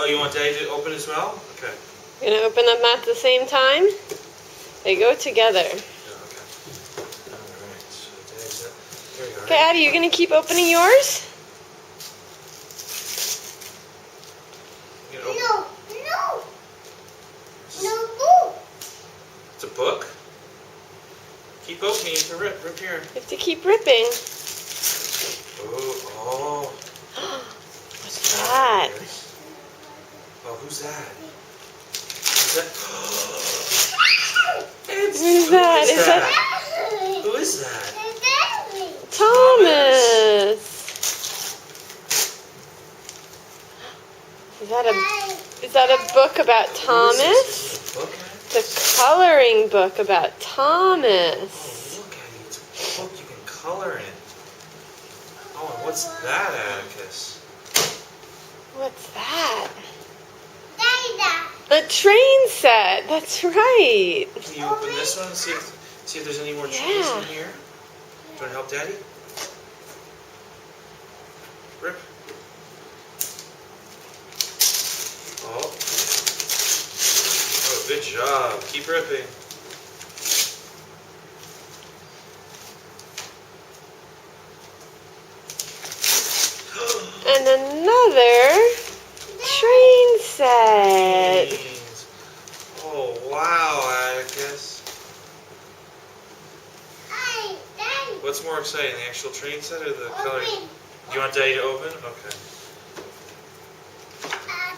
you want Daddy to open as well? Okay. You're going to open them at the same time? They go together. Yeah, okay. Alright, so Daddy's up. Here we go. Okay, Addie, you're going to keep opening yours? You gonna open? No. It's a book? Keep opening it to rip. Rip here. You have to keep ripping. Oh. What's that? Oh, who's that? Who's that? Who's that? Is that Who is that? Thomas? Is that a book about Thomas? Is this a book? It's a coloring book about Thomas. Oh, look at it. It's a book you can color in. Oh, and what's that, Atticus? What's that? A train set. That's right. Can you open this one and see if there's any more trees in here? Do you want to help Daddy? Rip. Oh. Oh, good job. Keep ripping. And another train set. Oh, wow, Atticus. What's more exciting, the actual train set or the coloring? Do you want Daddy to open? Okay.